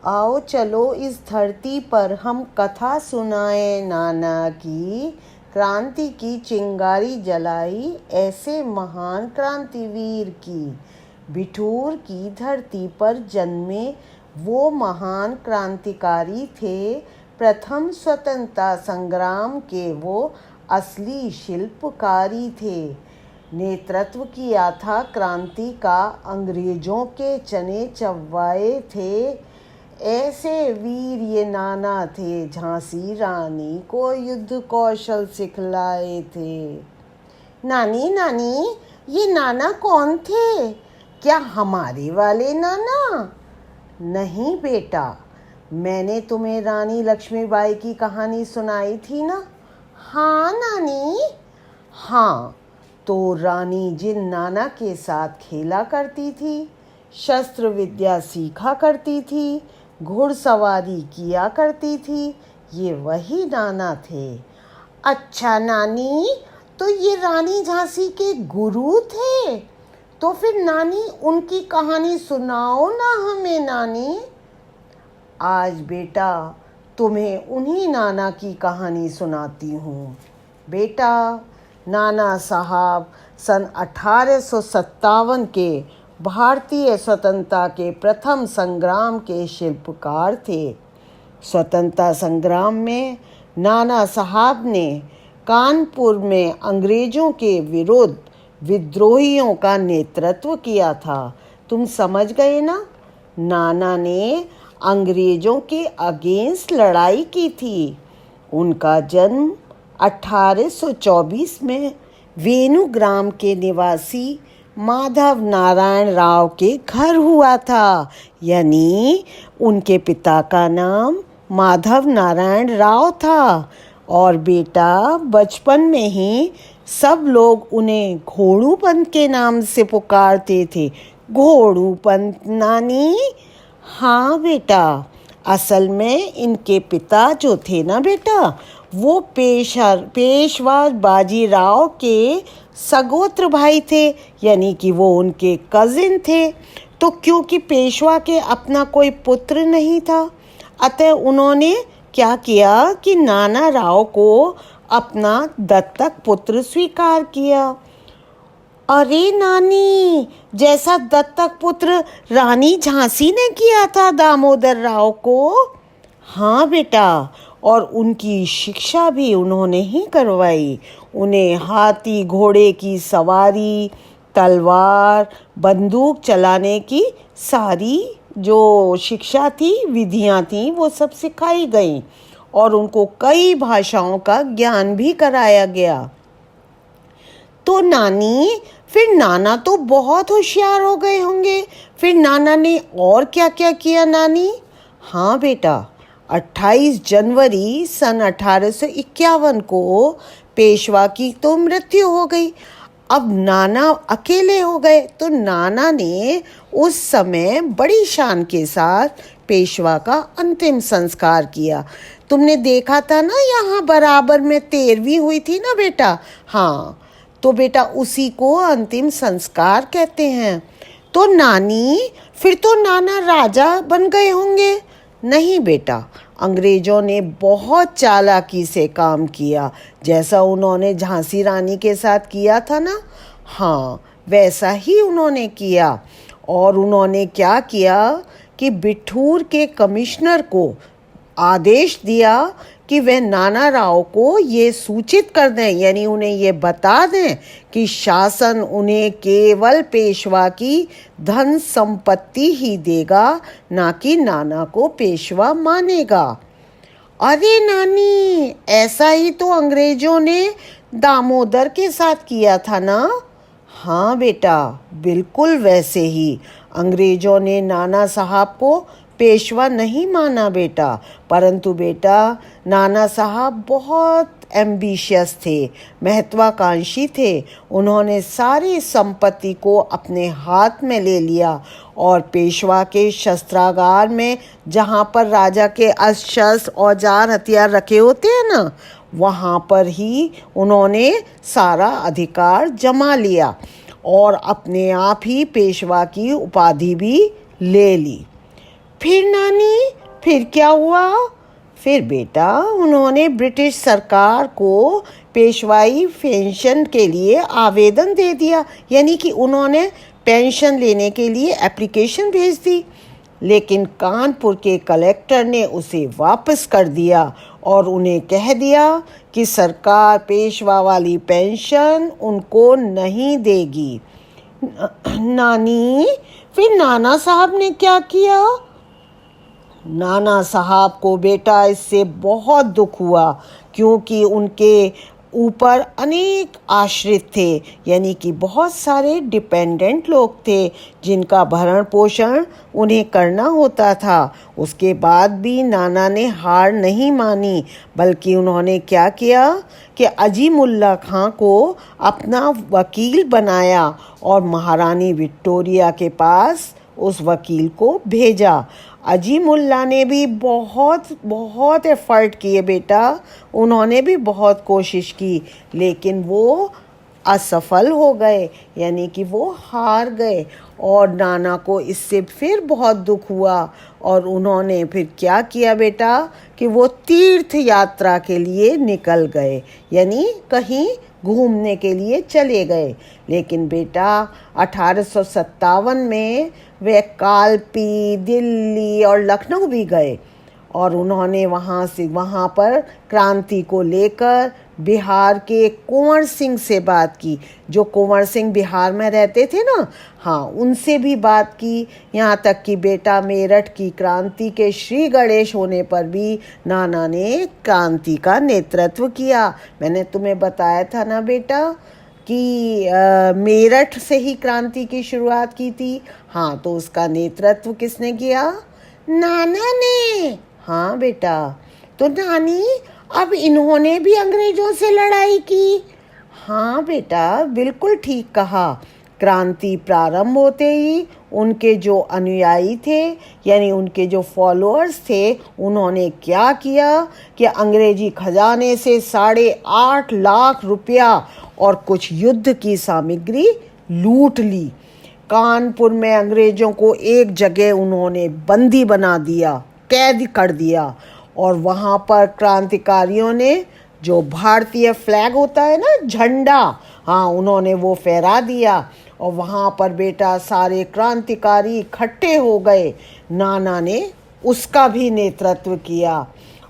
आओ चलो इस धरती पर हम कथा सुनाए नाना की। क्रांति की चिंगारी जलाई ऐसे महान क्रांतिवीर की। बिठूर की धरती पर जन्मे वो महान क्रांतिकारी थे। प्रथम स्वतंत्रता संग्राम के वो असली शिल्पकारी थे। नेतृत्व किया था क्रांति का, अंग्रेजों के चने चबवाए थे। ऐसे वीर ये नाना थे, झांसी रानी को युद्ध कौशल सिखलाए थे। नानी नानी, ये नाना कौन थे? क्या हमारे वाले नाना? नहीं बेटा, मैंने तुम्हें रानी लक्ष्मीबाई की कहानी सुनाई थी ना। हाँ नानी। हाँ, तो रानी जिन नाना के साथ खेला करती थी, शस्त्र विद्या सीखा करती थी, घुड़सवारी किया करती थी, ये वही नाना थे। अच्छा नानी, तो ये रानी झांसी के गुरु थे? तो फिर नानी उनकी कहानी सुनाओ ना हमें नानी। आज बेटा तुम्हें उन्हीं नाना की कहानी सुनाती हूँ। बेटा, नाना साहब सन 1857 के भारतीय स्वतंत्रता के प्रथम संग्राम के शिल्पकार थे। स्वतंत्रता संग्राम में नाना साहब ने कानपुर में अंग्रेजों के विरुद्ध विद्रोहियों का नेतृत्व किया था। तुम समझ गए ना? नाना ने अंग्रेजों के अगेंस्ट लड़ाई की थी। उनका जन्म 1824 में वेणुग्राम के निवासी माधव नारायण राव के घर हुआ था। यानी उनके पिता का नाम माधव नारायण राव था। और बेटा, बचपन में ही सब लोग उन्हें घोड़ूपंत के नाम से पुकारते थे। घोड़ूपंत नानी? हाँ बेटा, असल में इनके पिता जो थे ना बेटा, वो पेशवा बाजीराव के सगोत्र भाई थे, यानी कि वो उनके कजिन थे। तो क्योंकि पेशवा के अपना कोई पुत्र नहीं था, अतः उन्होंने क्या किया कि नाना राव को अपना दत्तक पुत्र स्वीकार किया। अरे नानी, जैसा दत्तक पुत्र रानी झांसी ने किया था दामोदर राव को। हाँ बेटा, और उनकी शिक्षा भी उन्होंने ही करवाई। उन्हें हाथी घोड़े की सवारी, तलवार, बंदूक चलाने की सारी जो शिक्षा थी, विधियां थी, वो सब सिखाई गई। और उनको कई भाषाओं का ज्ञान भी कराया गया। तो नानी, फिर नाना तो बहुत होशियार हो गए होंगे। फिर नाना ने और क्या क्या किया नानी? हाँ बेटा, 28 जनवरी सन 1851 को पेशवा की तो मृत्यु हो गई। अब नाना अकेले हो गए, तो नाना ने उस समय बड़ी शान के साथ पेशवा का अंतिम संस्कार किया। तुमने देखा था ना, यहाँ बराबर में 13वीं हुई थी ना बेटा। हाँ, तो बेटा उसी को अंतिम संस्कार कहते हैं। तो नानी, फिर तो नाना राजा बन गए होंगे? नहीं बेटा, अंग्रेजों ने बहुत चालाकी से काम किया, जैसा उन्होंने झांसी रानी के साथ किया था ना। हाँ, वैसा ही उन्होंने किया। और उन्होंने क्या किया कि बिठूर के कमिश्नर को आदेश दिया कि वह नाना राव को ये सूचित कर दें, यानी उन्हें ये बता दें कि शासन उन्हें केवल पेशवा की धन संपत्ति ही देगा, ना कि नाना को पेशवा मानेगा। अरे नानी, ऐसा ही तो अंग्रेजों ने दामोदर के साथ किया था ना। हाँ बेटा, बिल्कुल वैसे ही अंग्रेजों ने नाना साहब को पेशवा नहीं माना बेटा। परंतु बेटा, नाना साहब बहुत एम्बिशियस थे, महत्वाकांक्षी थे। उन्होंने सारी संपत्ति को अपने हाथ में ले लिया और पेशवा के शस्त्रागार में, जहाँ पर राजा के अस्त्र औजार हथियार रखे होते हैं ना, वहाँ पर ही उन्होंने सारा अधिकार जमा लिया और अपने आप ही पेशवा की उपाधि भी ले ली। फिर नानी, फिर क्या हुआ? फिर बेटा उन्होंने ब्रिटिश सरकार को पेशवाई पेंशन के लिए आवेदन दे दिया, यानी कि उन्होंने पेंशन लेने के लिए एप्लीकेशन भेज दी। लेकिन कानपुर के कलेक्टर ने उसे वापस कर दिया और उन्हें कह दिया कि सरकार पेशवा वाली पेंशन उनको नहीं देगी। नानी, फिर नाना साहब ने क्या किया? नाना साहब को बेटा इससे बहुत दुख हुआ, क्योंकि उनके ऊपर अनेक आश्रित थे, यानी कि बहुत सारे डिपेंडेंट लोग थे जिनका भरण पोषण उन्हें करना होता था। उसके बाद भी नाना ने हार नहीं मानी, बल्कि उन्होंने क्या किया कि अजीमुल्ला खां को अपना वकील बनाया और महारानी विक्टोरिया के पास उस वकील को भेजा। अजीमुल्ला ने भी बहुत बहुत एफर्ट किए बेटा, उन्होंने भी बहुत कोशिश की, लेकिन वो असफल हो गए, यानी कि वो हार गए। और नाना को इससे फिर बहुत दुख हुआ और उन्होंने फिर क्या किया बेटा कि वो तीर्थ यात्रा के लिए निकल गए, यानी कहीं घूमने के लिए चले गए। लेकिन बेटा 1857 में वे कालपी, दिल्ली और लखनऊ भी गए और उन्होंने वहाँ पर क्रांति को लेकर बिहार के कुंवर सिंह से बात की, जो कुंवर सिंह बिहार में रहते थे ना, हाँ, उनसे भी बात की। यहाँ तक कि बेटा मेरठ की क्रांति के श्री गणेश होने पर भी नाना ने क्रांति का नेतृत्व किया। मैंने तुम्हें बताया था ना बेटा कि मेरठ से ही क्रांति की शुरुआत की थी। हाँ, तो उसका नेतृत्व किसने किया? नाना ने। हाँ बेटा, तो नानी अब इन्होंने भी अंग्रेजों से लड़ाई की। हाँ बेटा, बिल्कुल ठीक कहा। क्रांति प्रारंभ होते ही उनके जो अनुयायी थे, यानी उनके जो फॉलोअर्स थे, उन्होंने क्या किया कि अंग्रेजी खजाने से 8.5 लाख रुपया और कुछ युद्ध की सामग्री लूट ली। कानपुर में अंग्रेजों को एक जगह उन्होंने बंदी बना दिया, कैद कर दिया, और वहाँ पर क्रांतिकारियों ने जो भारतीय फ्लैग होता है ना, झंडा, हाँ, उन्होंने वो फहरा दिया और वहाँ पर बेटा सारे क्रांतिकारी इकट्ठे हो गए। नाना ने उसका भी नेतृत्व किया।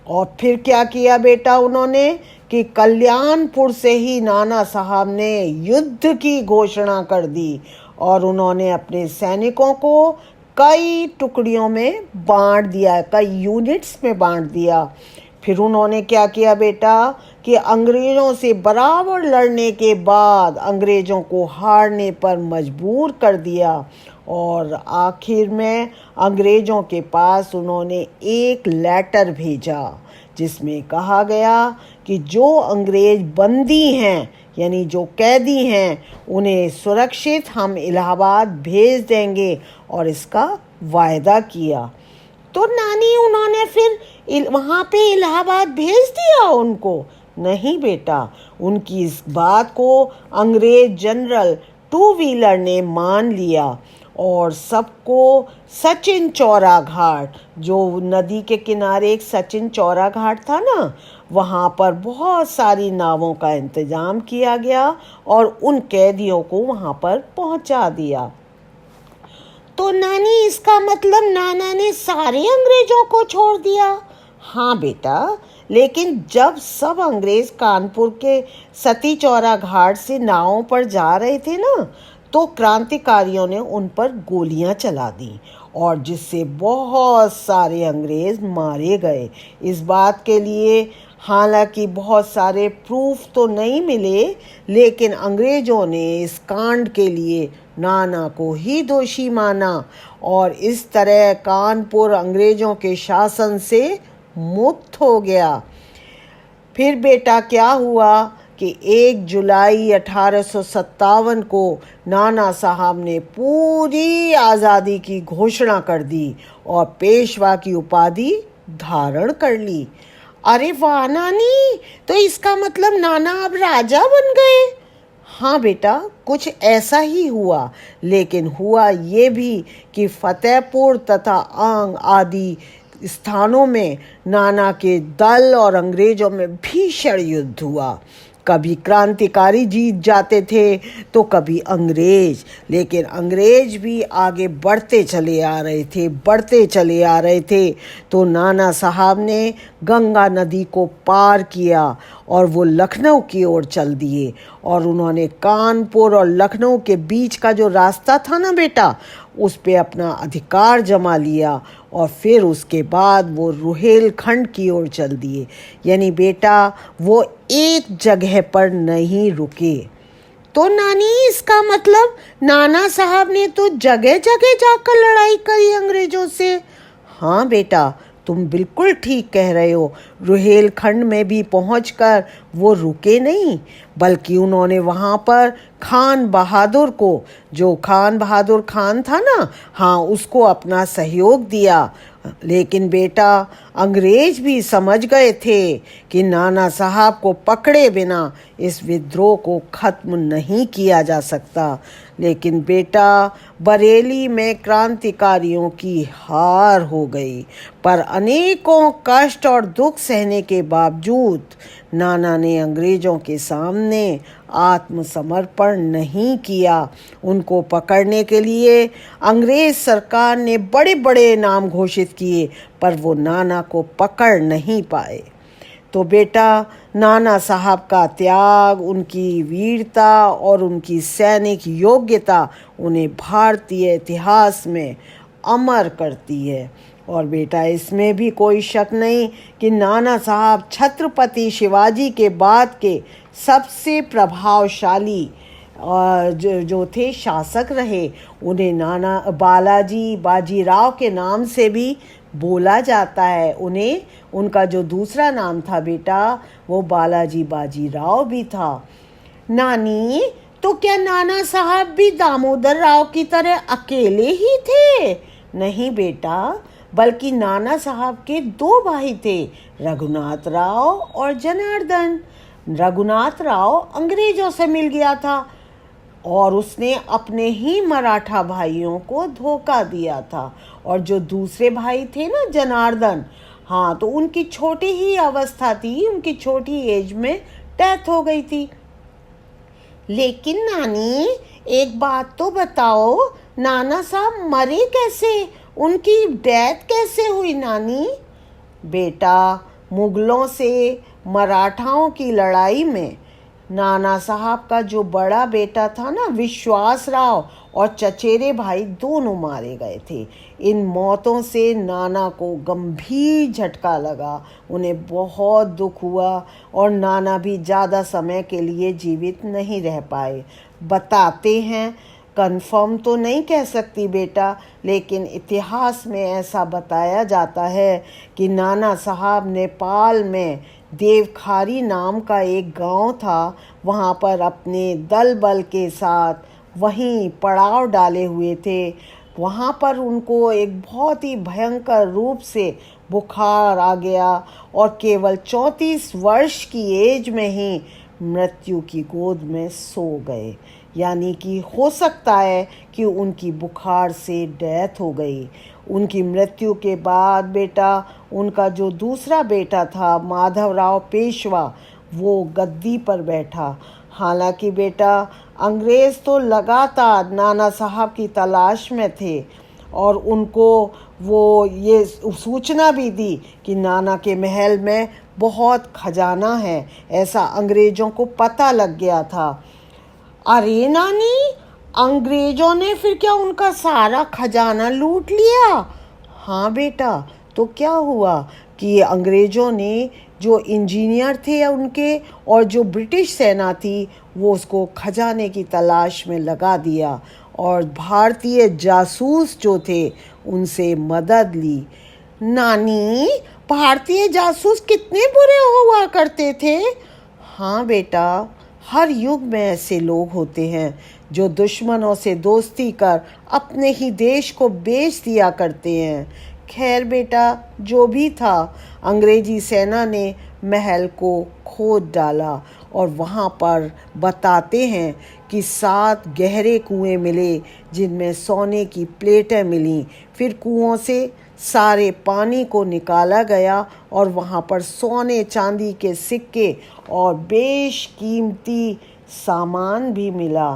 और फिर क्या किया बेटा उन्होंने कि कल्याणपुर से ही नाना साहब ने युद्ध की घोषणा कर दी और उन्होंने अपने सैनिकों को कई टुकड़ियों में बांट दिया, कई यूनिट्स में बांट दिया। फिर उन्होंने क्या किया बेटा कि अंग्रेज़ों से बराबर लड़ने के बाद अंग्रेज़ों को हारने पर मजबूर कर दिया और आखिर में अंग्रेज़ों के पास उन्होंने एक लेटर भेजा जिसमें कहा गया कि जो अंग्रेज़ बंदी हैं, यानी जो कैदी हैं, उन्हें सुरक्षित हम इलाहाबाद भेज देंगे और इसका वायदा किया। तो नानी उन्होंने फिर वहाँ पे इलाहाबाद भेज दिया उनको? नहीं बेटा, उनकी इस बात को अंग्रेज जनरल टू व्हीलर ने मान लिया और सबको सचिन चौरा घाट, जो नदी के किनारे एक सचिन चौरा घाट था ना, वहाँ पर बहुत सारी नावों का इंतजाम किया गया और उन कैदियों को वहाँ पर पहुँचा दिया। तो नानी इसका मतलब नाना ने सारे अंग्रेजों को छोड़ दिया? हाँ बेटा, लेकिन जब सब अंग्रेज कानपुर के सती चौरा घाट से नावों पर जा रहे थे ना, तो क्रांतिकारियों ने उन पर गोलियां चला दी और जिससे बहुत सारे अंग्रेज मारे गए। इस बात के लिए हालांकि बहुत सारे प्रूफ तो नहीं मिले, लेकिन अंग्रेजों ने इस कांड के लिए नाना को ही दोषी माना और इस तरह कानपुर अंग्रेजों के शासन से मुक्त हो गया। फिर बेटा क्या हुआ कि 1 जुलाई 1857 को नाना साहब ने पूरी आज़ादी की घोषणा कर दी और पेशवा की उपाधि धारण कर ली। अरे वाह नानी, तो इसका मतलब नाना अब राजा बन गए? हाँ बेटा, कुछ ऐसा ही हुआ, लेकिन हुआ ये भी कि फतेहपुर तथा आंग आदि स्थानों में नाना के दल और अंग्रेजों में भीषण युद्ध हुआ। कभी क्रांतिकारी जीत जाते थे तो कभी अंग्रेज, लेकिन अंग्रेज भी आगे बढ़ते चले आ रहे थे। तो नाना साहब ने गंगा नदी को पार किया और वो लखनऊ की ओर चल दिए, और उन्होंने कानपुर और लखनऊ के बीच का जो रास्ता था ना बेटा, उस पे अपना अधिकार जमा लिया, और फिर उसके बाद वो रुहेलखंड की ओर चल दिए। यानी बेटा, वो एक जगह पर नहीं रुके। तो नानी, इसका मतलब नाना साहब ने तो जगह जगह जाकर लड़ाई करी अंग्रेजों से। हाँ बेटा, तुम बिल्कुल ठीक कह रहे हो। रुहेलखंड में भी पहुंचकर वो रुके नहीं, बल्कि उन्होंने वहाँ पर खान बहादुर को, जो खान बहादुर खान था ना, हाँ, उसको अपना सहयोग दिया। लेकिन बेटा, अंग्रेज भी समझ गए थे कि नाना साहब को पकड़े बिना इस विद्रोह को खत्म नहीं किया जा सकता। लेकिन बेटा, बरेली में क्रांतिकारियों की हार हो गई, पर अनेकों कष्ट और दुख सहने के बावजूद नाना ने अंग्रेजों के सामने आत्मसमर्पण नहीं किया। उनको पकड़ने के लिए अंग्रेज सरकार ने बड़े बड़े नाम घोषित किए, पर वो नाना को पकड़ नहीं पाए। तो बेटा, नाना साहब का त्याग, उनकी वीरता और उनकी सैनिक योग्यता उन्हें भारतीय इतिहास में अमर करती है। और बेटा, इसमें भी कोई शक नहीं कि नाना साहब छत्रपति शिवाजी के बाद के सबसे प्रभावशाली जो थे शासक रहे। उन्हें नाना बालाजी बाजीराव के नाम से भी बोला जाता है। उन्हें उनका जो दूसरा नाम था बेटा, वो बालाजी बाजीराव भी था। नानी, तो क्या नाना साहब भी दामोदर राव की तरह अकेले ही थे? नहीं बेटा, बल्कि नाना साहब के दो भाई थे, रघुनाथ राव और जनार्दन। रघुनाथ राव अंग्रेजों से मिल गया था और उसने अपने ही मराठा भाइयों को धोखा दिया था। और जो दूसरे भाई थे ना, जनार्दन, हाँ, तो उनकी छोटी ही अवस्था थी, उनकी छोटी एज में डेथ हो गई थी। लेकिन नानी, एक बात तो बताओ, नाना साहब मरे कैसे? उनकी डेथ कैसे हुई नानी? बेटा, मुगलों से मराठाओं की लड़ाई में नाना साहब का जो बड़ा बेटा था ना, विश्वास राव, और चचेरे भाई दोनों मारे गए थे। इन मौतों से नाना को गंभीर झटका लगा, उन्हें बहुत दुख हुआ, और नाना भी ज़्यादा समय के लिए जीवित नहीं रह पाए। बताते हैं, कंफर्म तो नहीं कह सकती बेटा, लेकिन इतिहास में ऐसा बताया जाता है कि नाना साहब नेपाल में देवखारी नाम का एक गांव था, वहां पर अपने दल बल के साथ वहीं पड़ाव डाले हुए थे। वहां पर उनको एक बहुत ही भयंकर रूप से बुखार आ गया और केवल 34 वर्ष की एज में ही मृत्यु की गोद में सो गए। यानी कि हो सकता है कि उनकी बुखार से डेथ हो गई। उनकी मृत्यु के बाद बेटा, उनका जो दूसरा बेटा था माधवराव पेशवा, वो गद्दी पर बैठा। हालांकि बेटा, अंग्रेज़ तो लगातार नाना साहब की तलाश में थे और उनको वो ये सूचना भी दी कि नाना के महल में बहुत खजाना है, ऐसा अंग्रेज़ों को पता लग गया था। अरे नानी, अंग्रेजों ने फिर क्या उनका सारा खजाना लूट लिया? हाँ बेटा, तो क्या हुआ कि अंग्रेजों ने जो इंजीनियर थे उनके और जो ब्रिटिश सेना थी, वो उसको खजाने की तलाश में लगा दिया और भारतीय जासूस जो थे उनसे मदद ली। नानी, भारतीय जासूस कितने बुरे हुआ करते थे? हाँ बेटा, हर युग में ऐसे लोग होते हैं जो दुश्मनों से दोस्ती कर अपने ही देश को बेच दिया करते हैं। खैर बेटा, जो भी था, अंग्रेजी सेना ने महल को खोद डाला और वहाँ पर बताते हैं कि 7 गहरे कुएं मिले जिनमें सोने की प्लेटें मिलीं। फिर कुओं से सारे पानी को निकाला गया और वहाँ पर सोने चांदी के सिक्के और बेशकीमती सामान भी मिला।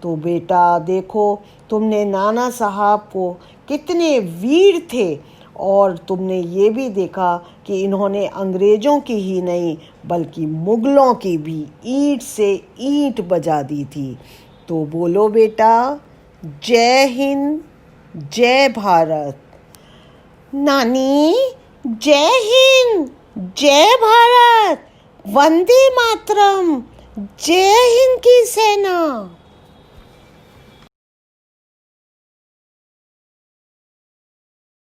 तो बेटा देखो, तुमने नाना साहब को कितने वीर थे, और तुमने ये भी देखा कि इन्होंने अंग्रेज़ों की ही नहीं बल्कि मुग़लों की भी ईंट से ईंट बजा दी थी। तो बोलो बेटा, जय हिंद, जय भारत। नानी, जय हिंद, जय भारत, वंदे मातरम, जय हिंद की सेना।